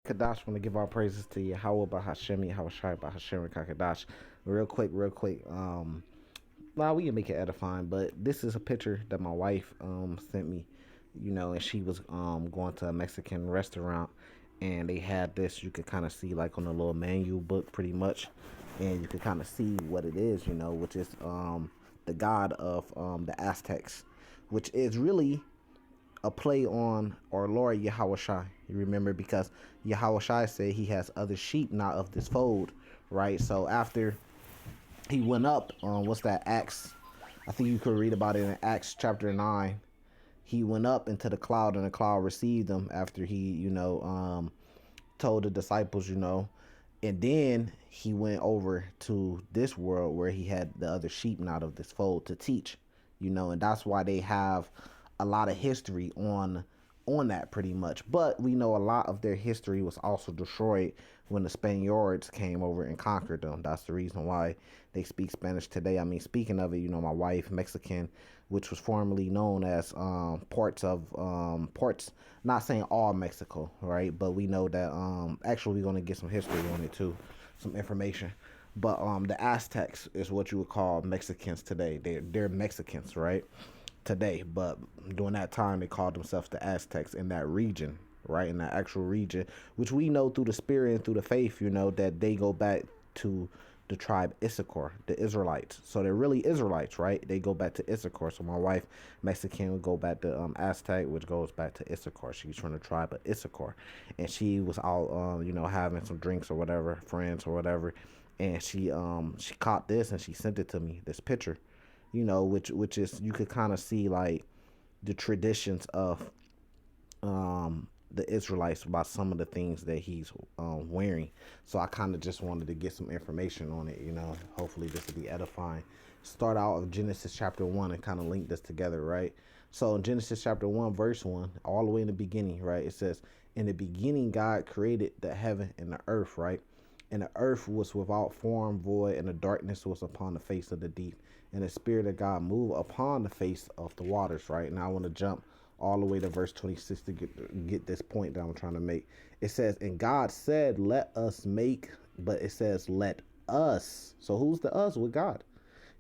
Kadash want to give our praises to Yahweh Bahashemi, Hawashai Bahashem Kakadash. Real quick. Nah, we can make it edifying, but this is a picture that my wife sent me, and she was going to a Mexican restaurant and they had this you could kind of see like on a little menu book pretty much, and you could kind of see what it is, which is the god of the Aztecs, which is really a play on our Lord Yahushua. You remember, because Yahushua said he has other sheep not of this fold, right? So after he went up, what's that, Acts? I think you could read about it in Acts chapter 9. He went up into the cloud, and the cloud received him after he, told the disciples, and then he went over to this world where he had the other sheep not of this fold to teach, and that's why they have a lot of history on that pretty much. But we know a lot of their history was also destroyed when the Spaniards came over and conquered them. That's the reason why they speak Spanish today. I mean, speaking of it, my wife, Mexican, which was formerly known as ports, not saying all Mexico, right? But we know that actually we're going to get some history on it too, some information. But the Aztecs is what you would call Mexicans today. They're Mexicans, right? Today, but during that time they called themselves the Aztecs in that region, right? In that actual region, which we know through the spirit and through the faith, that they go back to the tribe Issachar, the Israelites. So they're really Israelites, right? They go back to Issachar. So my wife, Mexican, would go back to Aztec, which goes back to Issachar. She's from the tribe of Issachar, and she was out, having some drinks or whatever, friends or whatever, and she caught this and she sent it to me, this picture, which is, you could kind of see like the traditions of the Israelites by some of the things that he's wearing. So I kind of just wanted to get some information on it. Hopefully this will be edifying. Start out of Genesis chapter 1 and kind of link this together, right? So in Genesis chapter 1 verse 1, all the way in the beginning, right, it says, in the beginning God created the heaven and the earth, right? And the earth was without form, void, and the darkness was upon the face of the deep. And the Spirit of God moved upon the face of the waters, right? Now I want to jump all the way to verse 26 to get this point that I'm trying to make. It says, and God said, let us make, but it says, let us. So who's the us with God?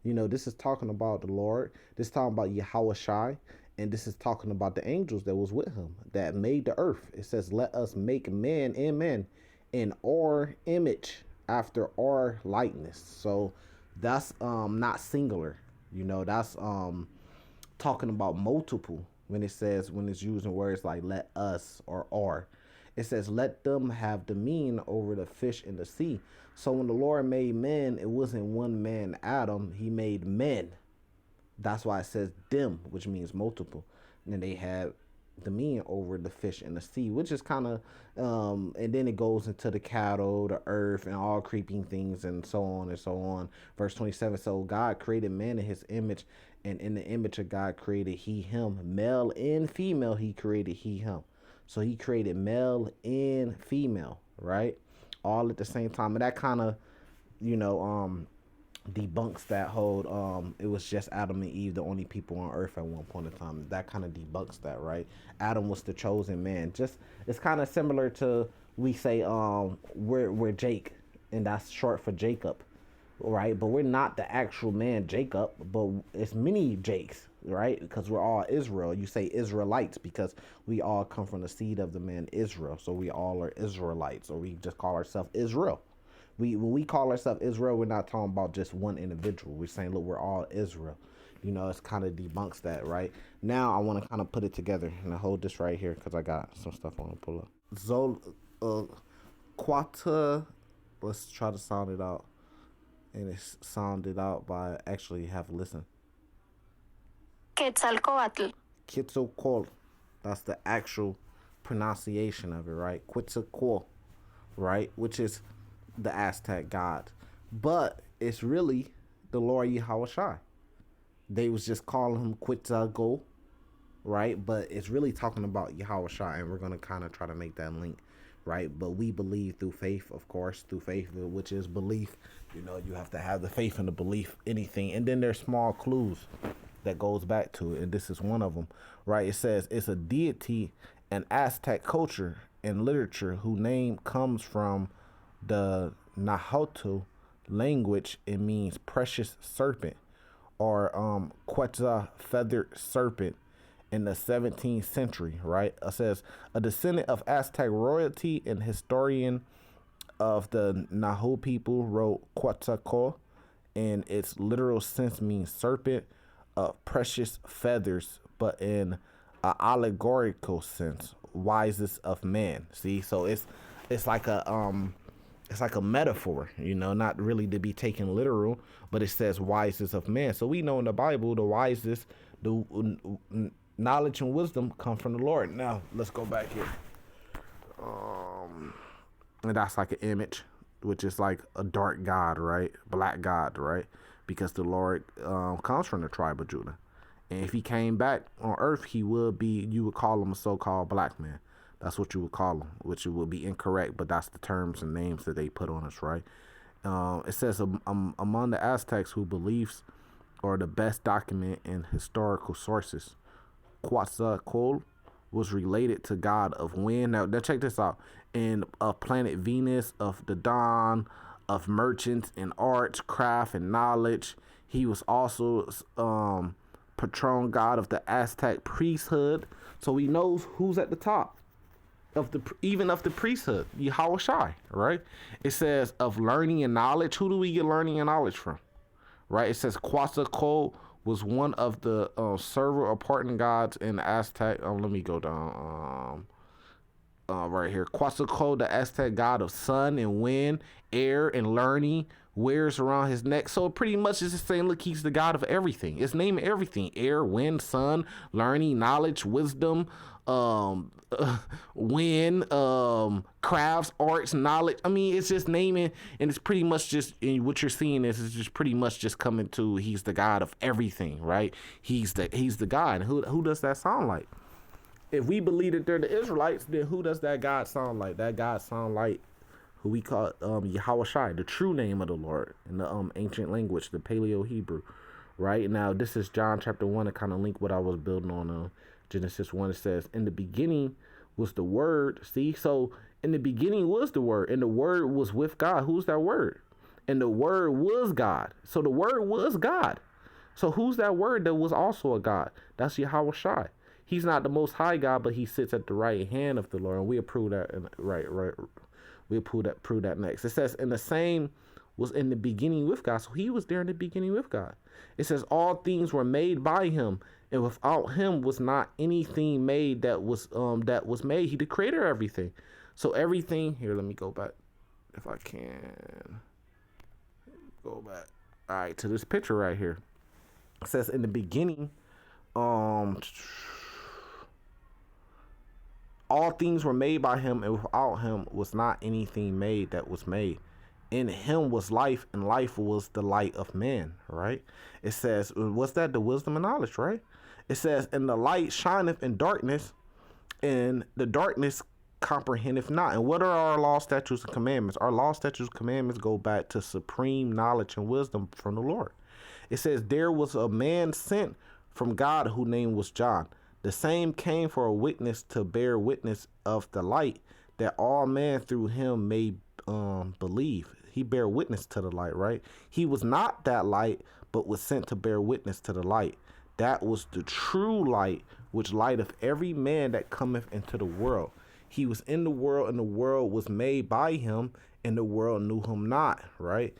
This is talking about the Lord. This is talking about Yahweh Shai. And this is talking about the angels that was with him that made the earth. It says, let us make man and men in our image after our likeness. So that's not singular, that's talking about multiple when it's using words like let us or are. It says let them have dominion over the fish in the sea. So when the Lord made men, it wasn't one man, Adam. He made men. That's why it says them, which means multiple. And then they had dominion over the fish in the sea, which is kind of and then it goes into the cattle, the earth, and all creeping things, and so on and so on. Verse 27, so God created man in his image, and in the image of God created he him, male and female he created he him. So he created male and female, right, all at the same time. And that kind of, you know debunks that whole it was just Adam and Eve the only people on earth at one point in time. That kind of debunks that, right? Adam was the chosen man. Just, it's kind of similar to, we say we're Jake, and that's short for Jacob, right? But we're not the actual man Jacob, but it's many Jakes, right? Because we're all Israel. You say Israelites because we all come from the seed of the man Israel, so we all are Israelites, or we just call ourselves Israel. When we call ourselves Israel, we're not talking about just one individual. We're saying, look, we're all Israel. It's kind of debunks that, right? Now I want to kind of put it together, and I hold this right here because I got some stuff I want to pull up. Quata, let's try to sound it out. And it's sounded out by actually have a listen. Quetzalcoatl. Quetzalcoatl. That's the actual pronunciation of it, right? Quetzalcoatl, right? Which is the Aztec god, but it's really the Lord Yahushua. They was just calling him Quetzalcoatl, right? But it's really talking about Yahushua, and we're gonna kind of try to make that link, right? But we believe through faith, of course, through faith, which is belief. You have to have the faith and the belief, anything, and then there's small clues that goes back to it, and this is one of them, right? It says it's a deity and Aztec culture and literature, whose name comes from the Nahuatl language. It means precious serpent, or Quetzal feathered serpent in the 17th century, right? It says a descendant of Aztec royalty and historian of the Nahu people wrote Quetzalcoatl, and its literal sense means serpent of precious feathers, but in an allegorical sense, wisest of man. See, so it's like a metaphor, not really to be taken literal, but it says wisest of man. So we know in the Bible the wisest, the knowledge and wisdom come from the Lord. Now let's go back here. And that's like an image, which is like a dark god, right? Black god, right? Because the Lord comes from the tribe of Judah. And if he came back on earth, he would be, you would call him a so-called black man. That's what you would call him, which would be incorrect, but that's the terms and names that they put on us, right? It says among the Aztecs who beliefs are the best document in historical sources, Quetzalcoatl was related to god of wind. Now check this out. And of planet Venus, of the dawn, of merchants and arts, craft and knowledge. He was also patron god of the Aztec priesthood. So we know who's at the top of the priesthood, Yahweh, right? It says of learning and knowledge. Who do we get learning and knowledge from? Right? It says Quetzalcoatl was one of the several important gods in the Aztec. Let me go down. Right here. Quetzalcoatl, the Aztec god of sun and wind, air and learning, wears around his neck. So pretty much it's just saying, look, he's the god of everything. It's naming everything: air, wind, sun, learning, knowledge, wisdom, wind, crafts, arts, knowledge. I mean, it's just naming, and it's pretty much just, and what you're seeing is just pretty much just coming to, he's the god of everything, right? He's the god. And who does that sound like? If we believe that they're the Israelites, then who does that God sound like? That God sound like who we call Yahweh, the true name of the Lord in the ancient language, the Paleo Hebrew, right? Now this is John chapter 1 to kind of link what I was building on Genesis 1. It says, in the beginning was the Word. See, so in the beginning was the Word, and the Word was with God. Who's that Word? And the Word was God. So the Word was God. So who's that Word that was also a God? That's Yahweh. He's not the most high God, but he sits at the right hand of the Lord. And we'll prove that. Right. We'll prove that next. It says, and the same was in the beginning with God. So he was there in the beginning with God. It says, all things were made by him, and without him was not anything made that was made. He the creator of everything. So everything here, let me go back if I can. Go back. All right, to this picture right here. It says in the beginning, all things were made by him, and without him was not anything made that was made. In him was life, and life was the light of men, right? It says, what's that? The wisdom and knowledge, right? It says, and the light shineth in darkness, and the darkness comprehendeth not. And what are our law, statutes, and commandments? Our law, statutes, and commandments go back to supreme knowledge and wisdom from the Lord. It says, there was a man sent from God whose name was John. The same came for a witness to bear witness of the light, that all men through him may believe. He bear witness to the light, right? He was not that light, but was sent to bear witness to the light. That was the true light, which lighteth every man that cometh into the world. He was in the world, and the world was made by him, and the world knew him not, right?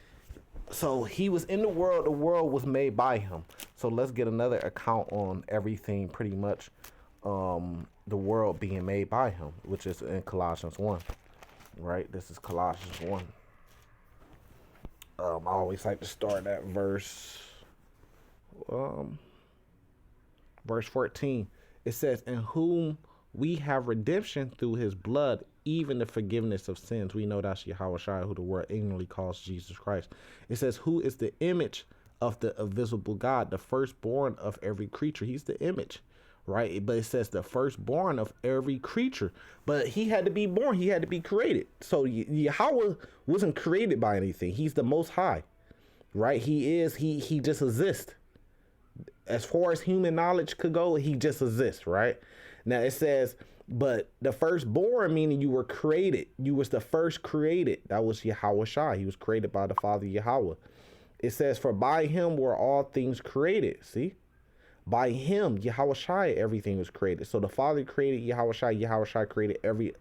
So he was in the world was made by him. So let's get another account on everything, pretty much the world being made by him, which is in Colossians 1, right? This is Colossians 1. I always like to start at verse 14. It says, in whom we have redemption through his blood, even the forgiveness of sins. We know that's Yahweh Shai, who the world ignorantly calls Jesus Christ. It says, who is the image of the invisible God, the firstborn of every creature. He's the image, right? But it says the firstborn of every creature. But he had to be born. He had to be created. So Yahweh wasn't created by anything. He's the most high, right? He just exists. As far as human knowledge could go, he just exists, right? Now it says, But the firstborn, meaning you were created. You was the first created. That was Yahweh Shai. He was created by the Father Yahweh. It says, for by him were all things created. See? By him, Yahweh Shai, everything was created. So the Father created Yahweh Shai created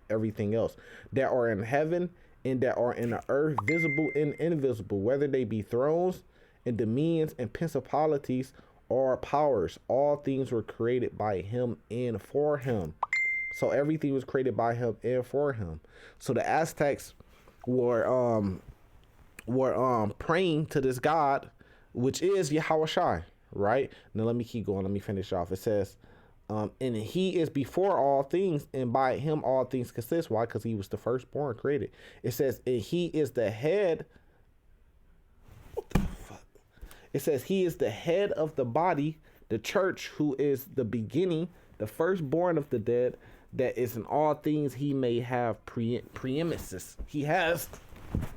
everything else that are in heaven and that are in the earth, visible and invisible, whether they be thrones and dominions and principalities or powers. All things were created by him and for him. So everything was created by him and for him. So the Aztecs were praying to this God, which is Yahweh Shai, right? Now let me keep going. Let me finish off. It says, and he is before all things, and by him all things consist. Why? Because he was the firstborn created. It says, and he is the head. What the fuck? It says he is the head of the body, the church, who is the beginning, the firstborn of the dead, that is in all things he may have preeminence. He has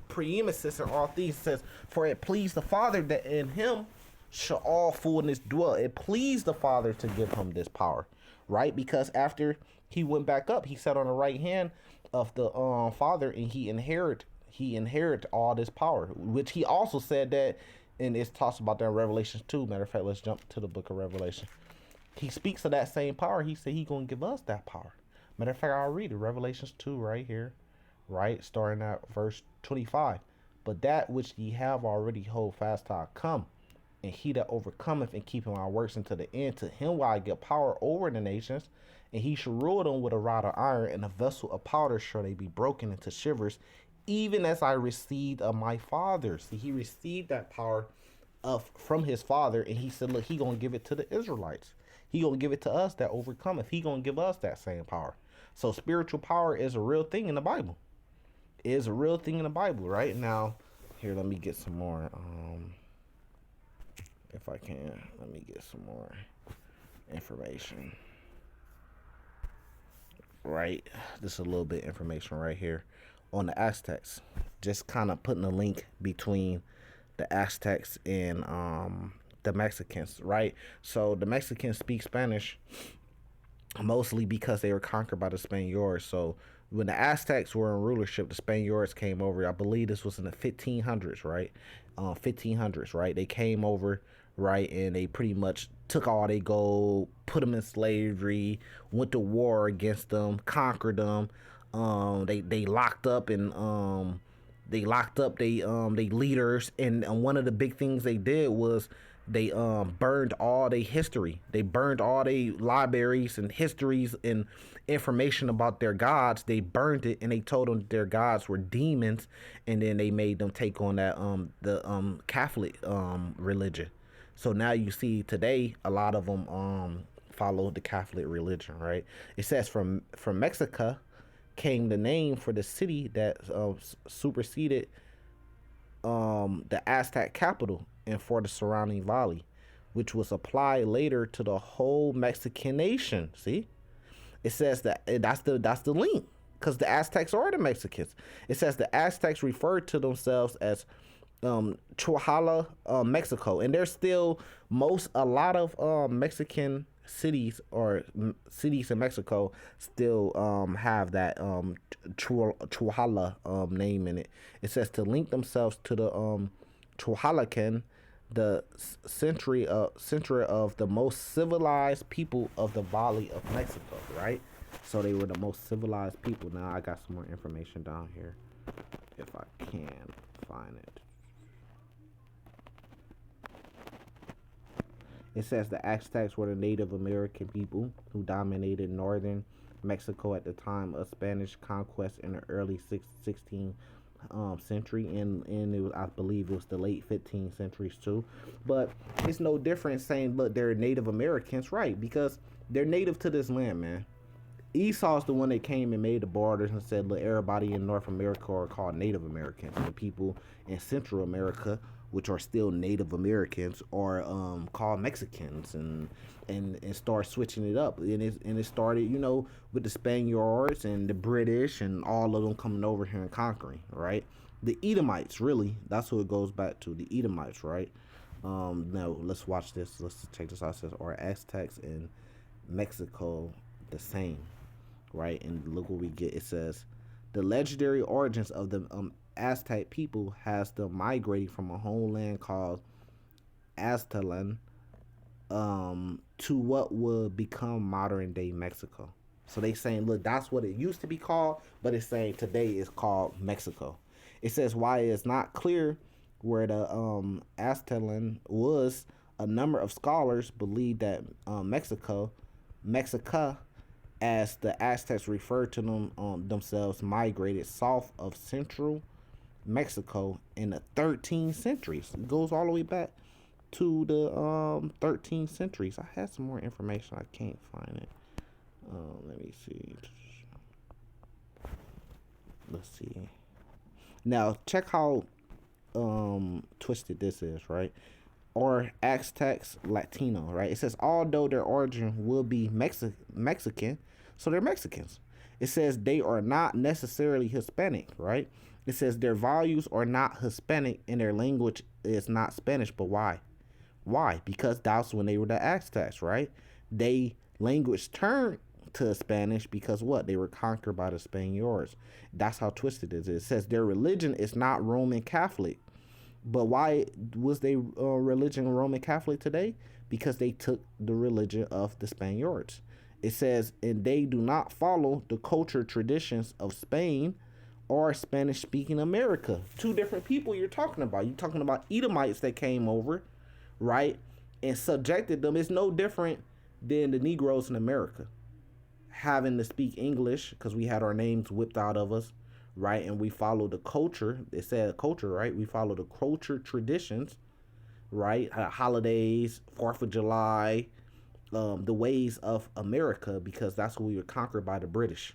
preeminence in all things. It says, for it pleased the Father that in him shall all fullness dwell. It pleased the Father to give him this power, right? Because after he went back up, he sat on the right hand of the Father, and he inherited all this power, which he also said that, and it talks about that in Revelation 2. Matter of fact, let's jump to the book of Revelation. He speaks of that same power. He said he's going to give us that power. Matter of fact, I'll read it. Revelations 2 right here, right? Starting at verse 25. But that which ye have already hold fast till I come. And he that overcometh and keepeth my works unto the end, to him will I give power over the nations. And he shall rule them with a rod of iron, and a vessel of powder shall they be broken into shivers, even as I received of my Father. See, he received that power from his Father, and he said, look, he going to give it to the Israelites. He going to give it to us that overcometh. He going to give us that same power. So spiritual power is a real thing in the Bible. It is a real thing in the Bible, right? Now, here, let me get some more. If I can, let me get some more information. Right? Just a little bit of information right here on the Aztecs. Just kind of putting a link between the Aztecs and the Mexicans, right? So the Mexicans speak Spanish mostly because they were conquered by the Spaniards. So when the Aztecs were in rulership, the Spaniards came over. I believe this was in the 1500s, right? 1500s, right? They came over, right, and they pretty much took all their gold, put them in slavery, went to war against them, conquered them. They locked up and they leaders, and one of the big things they did was they burned all their history. They burned all their libraries and histories and information about their gods. They burned it, and they told them their gods were demons, and then they made them take on that the Catholic religion. So now you see today a lot of them follow the Catholic religion, right? It says from Mexico came the name for the city that superseded the Aztec capital and for the surrounding valley, which was applied later to the whole Mexican nation. See, it says that that's the link, because the Aztecs are the Mexicans. It says the Aztecs referred to themselves as Chihuahua, Mexico, and there's still a lot of Mexican cities or cities in Mexico still have that Chihuahua name in it. It says to link themselves to the Chihuahuacan, the century of the most civilized people of the Valley of Mexico, right? So they were the most civilized people. Now I got some more information down here if I can find it. It says the Aztecs were the Native American people who dominated northern Mexico at the time of Spanish conquest in the early 16th century, and it was, I believe it was the late 15th centuries too. But it's no different saying, look, they're Native Americans, right? Because they're native to this land, man. Esau's the one that came and made the borders and said, look, everybody in North America are called Native Americans, and the people in Central America, which are still Native Americans, are called Mexicans, and start switching it up. And it started, with the Spaniards and the British and all of them coming over here and conquering, right? The Edomites, really, that's who it goes back to, the Edomites, right? Now let's watch this. Let's check this out. It says, are Aztecs in Mexico the same? right? And look what we get. It says the legendary origins of the Aztec people has them migrating from a homeland called Aztlan to what would become modern day Mexico. So they saying, look, that's what it used to be called, but it's saying today it's called Mexico. It says why it's not clear where the Aztlan was. A number of scholars believe that Mexica, as the Aztecs referred to themselves, migrated south of central Mexico in the 13th centuries. It goes all the way back to the 13th centuries. I had some more information. I can't find it. Let me see. Let's see. Now check how twisted this is, right? Or Aztecs Latino, right? It says although their origin will be Mexican, so they're Mexicans. It says they are not necessarily Hispanic, right? It says their values are not Hispanic and their language is not Spanish. But why? Why? Because that's when they were the Aztecs, right? They language turned to Spanish because what? They were conquered by the Spaniards. That's how twisted it is. It says their religion is not Roman Catholic. But why was they religion Roman Catholic today? Because they took the religion of the Spaniards. It says, and they do not follow the culture traditions of Spain or Spanish speaking America. Two different people you're talking about. You're talking about Edomites that came over, right? And subjected them. It's no different than the Negroes in America having to speak English because we had our names whipped out of us, right? And we follow the culture. It said culture, right? We follow the culture traditions, right? Holidays, 4th of July, the ways of America, because that's when we were conquered by the British,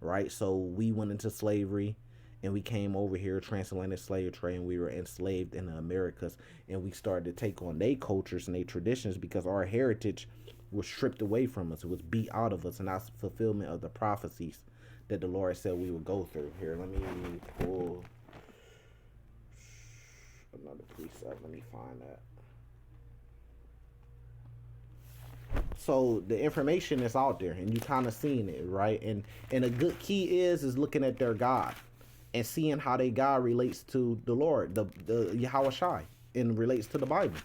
right? So we went into slavery and we came over here, transatlantic slave trade, and we were enslaved in the Americas, and we started to take on their cultures and their traditions because our heritage was stripped away from us. It was beat out of us, and that's fulfillment of the prophecies that the Lord said we would go through. Here, let me pull another precept. Let me find that. So the information is out there, and you kind of seeing it, right? And a good key is looking at their God and seeing how their God relates to the Lord, the Yahweh Shai, and relates to the Bible,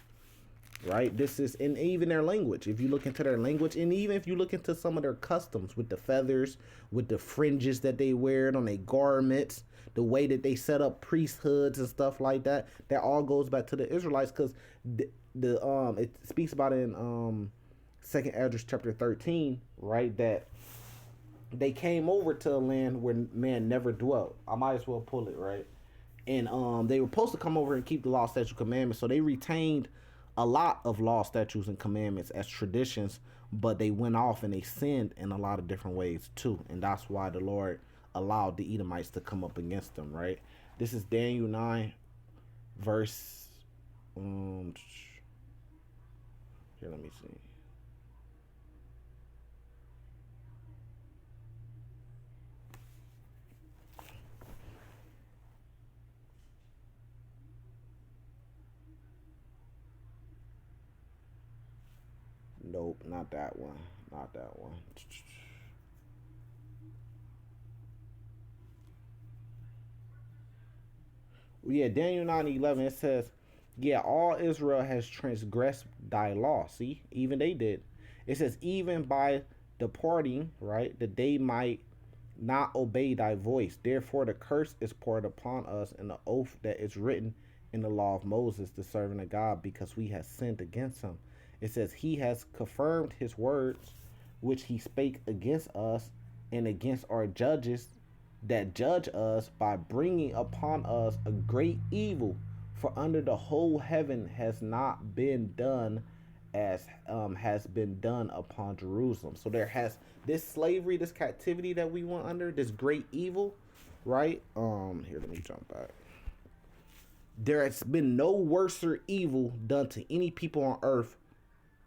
right? This is, and even their language. If you look into their language, and even if you look into some of their customs with the feathers, with the fringes that they wear on their garments, the way that they set up priesthoods and stuff like that, that all goes back to the Israelites, because the it speaks about it in Second Esdras chapter 13, right? That they came over to a land where man never dwelt. I might as well pull it, right? And they were supposed to come over and keep the law, statutes, commandments. So they retained a lot of law, statutes, and commandments as traditions, but they went off and they sinned in a lot of different ways too. And that's why the Lord allowed the Edomites to come up against them, right? This is Daniel 9, verse here, let me see. Nope, not that one. Not that one. Yeah, Daniel 9:11. It says, yeah, all Israel has transgressed thy law. See, even they did. It says, even by departing, right, that they might not obey thy voice. Therefore, the curse is poured upon us in the oath that is written in the law of Moses, the servant of God, because we have sinned against him. It says, he has confirmed his words, which he spake against us and against our judges that judge us, by bringing upon us a great evil. For under the whole heaven has not been done as has been done upon Jerusalem. So there has this slavery, this captivity that we went under, this great evil, right? Here, let me jump back. There has been no worser evil done to any people on earth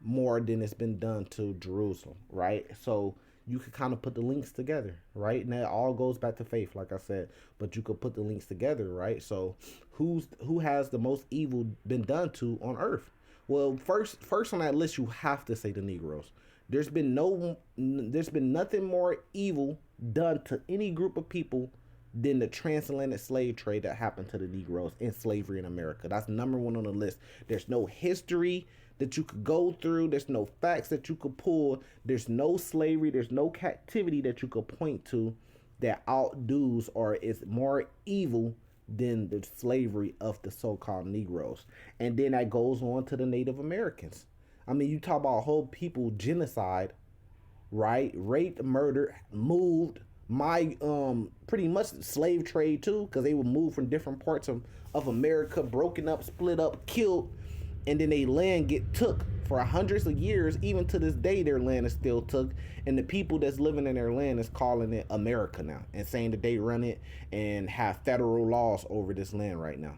more than it's been done to Jerusalem, right? So you could kind of put the links together, right? And that all goes back to faith, like I said. But you could put the links together, right? So who has the most evil been done to on earth? Well, first on that list, you have to say the Negroes. There's been nothing more evil done to any group of people than the transatlantic slave trade that happened to the Negroes in slavery in America. That's number one on the list. There's no history that you could go through. There's no facts that you could pull. There's no slavery. There's no captivity that you could point to that outdoes or is more evil than the slavery of the so-called Negroes. And then that goes on to the Native Americans. I mean, you talk about whole people genocide, right? Raped, murdered, moved. My pretty much slave trade too, because they would move from different parts of America, broken up, split up, killed, and then they land get took for hundreds of years. Even to this day, their land is still took, and the people that's living in their land is calling it America now and saying that they run it and have federal laws over this land right now.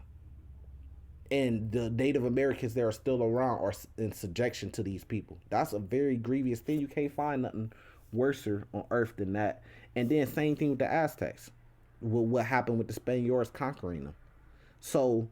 And the Native Americans that are still around are in subjection to these people. That's a very grievous thing. You can't find nothing worse on earth than that. And then same thing with the Aztecs. What happened with the Spaniards conquering them? So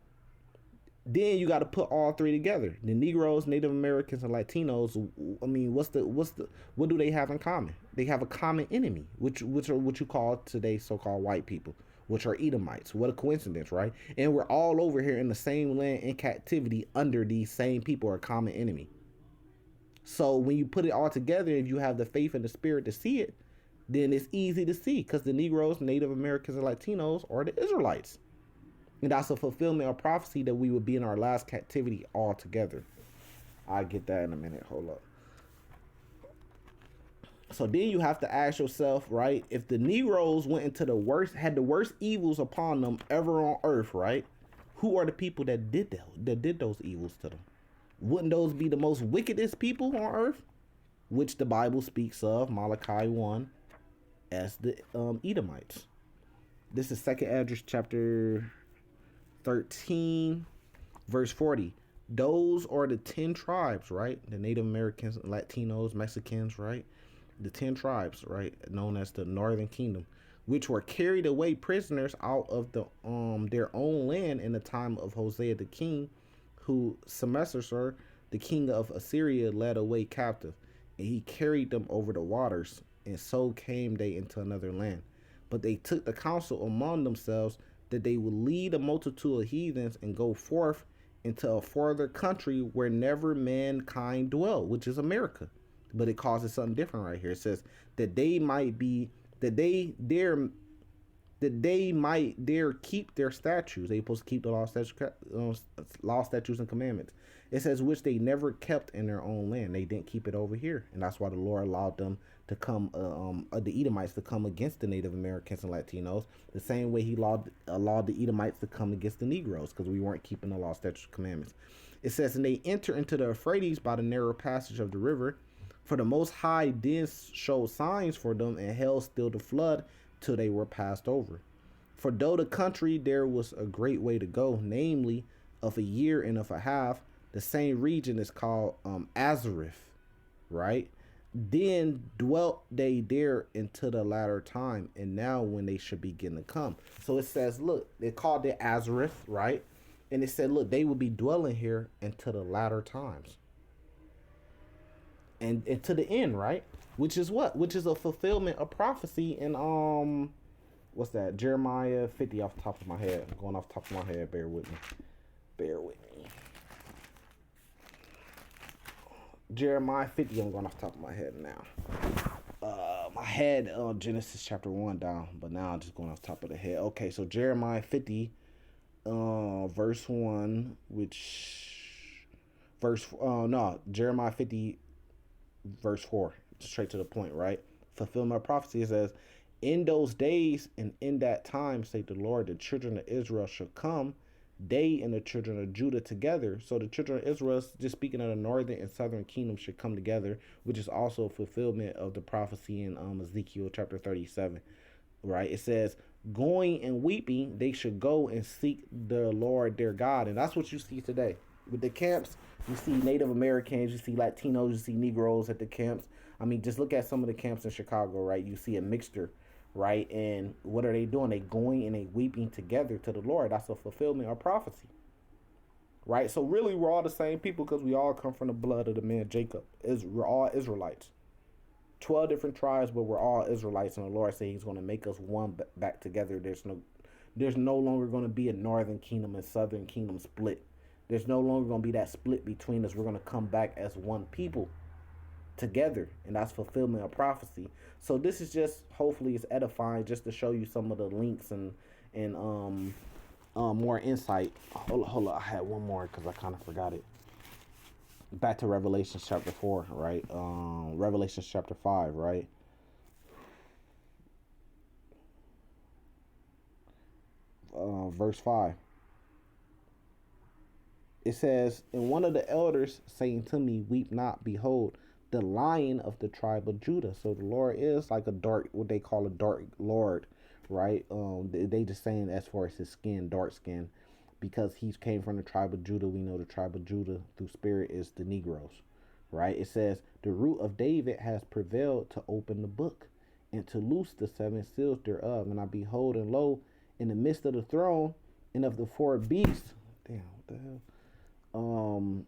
then you got to put all three together: the Negroes, Native Americans, and Latinos. I mean, what do they have in common? They have a common enemy, which are what you call today so-called white people, which are Edomites. What a coincidence, right? And we're all over here in the same land in captivity under these same people, are a common enemy. So when you put it all together, if you have the faith and the spirit to see it, then it's easy to see, because the Negroes, Native Americans, and Latinos are the Israelites. And that's a fulfillment of prophecy that we would be in our last captivity all together. I'll get that in a minute. Hold up. So then you have to ask yourself, right? If the Negroes went into had the worst evils upon them ever on earth, right? Who are the people that did those evils to them? Wouldn't those be the most wickedest people on earth? Which the Bible speaks of, Malachi 1, as the Edomites. This is 2nd Esdras chapter 13, verse 40. Those are the 10 tribes, right? The Native Americans, Latinos, Mexicans, right? The 10 tribes, right? Known as the Northern Kingdom, which were carried away prisoners out of their own land in the time of Hosea the king, who Sennacherib, the king of Assyria, led away captive. And he carried them over the waters, and so came they into another land. But they took the counsel among themselves that they would lead a multitude of heathens and go forth into a farther country where never mankind dwell, which is America. But it causes something different right here. It says that they might dare keep their statutes. They supposed to keep the law, statutes, and commandments. It says which they never kept in their own land. They didn't keep it over here, and that's why the Lord allowed them to come, the Edomites to come against the Native Americans and Latinos, the same way He allowed the Edomites to come against the Negroes, because we weren't keeping the law, statutes, and commandments. It says, and they enter into the Euphrates by the narrow passage of the river. For the Most High then showed signs for them, and held still the flood till they were passed over. For though the country there was a great way to go, namely of a year and of a half, the same region is called Azareth, right? Then dwelt they there into the latter time, and now when they should begin to come. So it says, look, they called it Azareth, right? And it said, look, they will be dwelling here into the latter times. And to the end, right? Which is what? Which is a fulfillment of prophecy in what's that? Jeremiah 50 off the top of my head. I'm going off the top of my head. Bear with me. Jeremiah 50. I'm going off the top of my head now. I had Genesis chapter 1 down, but now I'm just going off the top of the head. Okay, so Jeremiah 50, verse 1, Jeremiah 50. Verse 4, straight to the point, right? Fulfillment of prophecy says, in those days and in that time, say the Lord, the children of Israel shall come, they and the children of Judah together. So the children of Israel, just speaking of the northern and southern kingdom, should come together, which is also a fulfillment of the prophecy in Ezekiel chapter 37, right? It says, going and weeping, they should go and seek the Lord their God. And that's what you see today. With the camps, you see Native Americans, you see Latinos, you see Negroes at the camps. I mean, just look at some of the camps in Chicago, right? You see a mixture, right? And what are they doing? They going and they weeping together to the Lord. That's a fulfillment of prophecy, right? So really, we're all the same people, because we all come from the blood of the man Jacob. We're all Israelites, 12 different tribes, but we're all Israelites, and the Lord said He's going to make us one back together. There's no longer going to be a northern kingdom and southern kingdom split. There's no longer going to be that split between us. We're going to come back as one people together, and that's fulfillment of prophecy. So this is just, hopefully it's edifying, just to show you some of the links and more insight. Hold on, I had one more because I kind of forgot it. Back to Revelation chapter 4, right? Revelation chapter 5, right? Verse 5. It says, and one of the elders saying to me, weep not, behold, the Lion of the tribe of Judah. So the Lord is like a dark, what they call a dark Lord, right? They just saying as far as his skin, dark skin, because he came from the tribe of Judah. We know the tribe of Judah through spirit is the Negroes, right? It says the root of David has prevailed to open the book and to loose the seven seals thereof. And I behold, and lo, in the midst of the throne and of the four beasts, damn, what the hell? And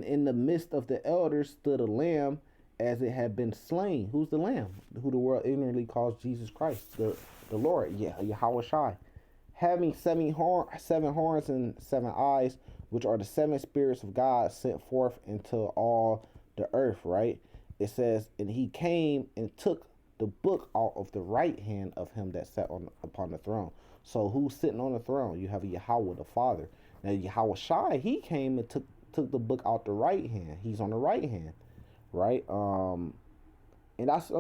in the midst of the elders stood a lamb as it had been slain. Who's the lamb? Who the world ignorantly calls Jesus Christ, the Lord, yeah, Yahweh Shai, having seven horns and seven eyes, which are the seven spirits of God sent forth into all the earth, right? It says, and he came and took the book out of the right hand of him that sat upon the throne. So who's sitting on the throne? You have Yahweh the Father. Now Yahweh Shai, he came and took the book out the right hand. He's on the right hand, right? And that's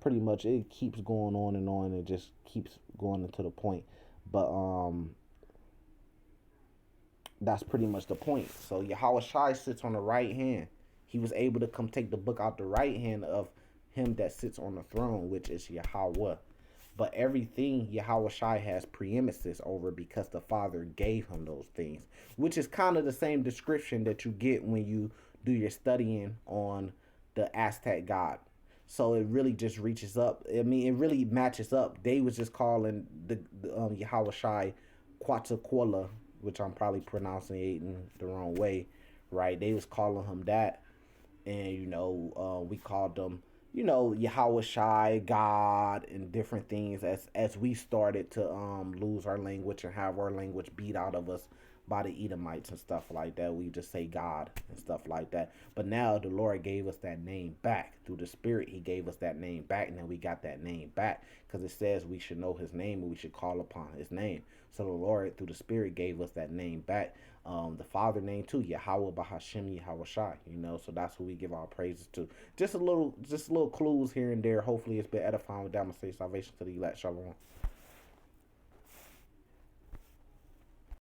pretty much it. It keeps going on and on. It just keeps going into the point. But that's pretty much the point. So Yahweh Shai sits on the right hand. He was able to come take the book out the right hand of him that sits on the throne, which is Yahweh. But everything Yahweh Shai has preeminence over because the Father gave him those things, which is kind of the same description that you get when you do your studying on the Aztec God. So it really just reaches up. I mean, it really matches up. They was just calling the Yahweh Shai Quetzalcoatl, which I'm probably pronouncing it in the wrong way, right? They was calling him that, and we called them, Yahweh Shai, God, and different things as we started to lose our language and have our language beat out of us by the Edomites and stuff like that. We just say God and stuff like that. But now the Lord gave us that name back through the Spirit. He gave us that name back, and then we got that name back because it says we should know His name and we should call upon His name. So the Lord through the Spirit gave us that name back. The Father name too, Yahweh Bahashem Yahweh Shai. So that's who we give our praises to. Just little clues here and there. Hopefully it's been edifying. With that, I'm gonna say salvation to the elect. Shalom.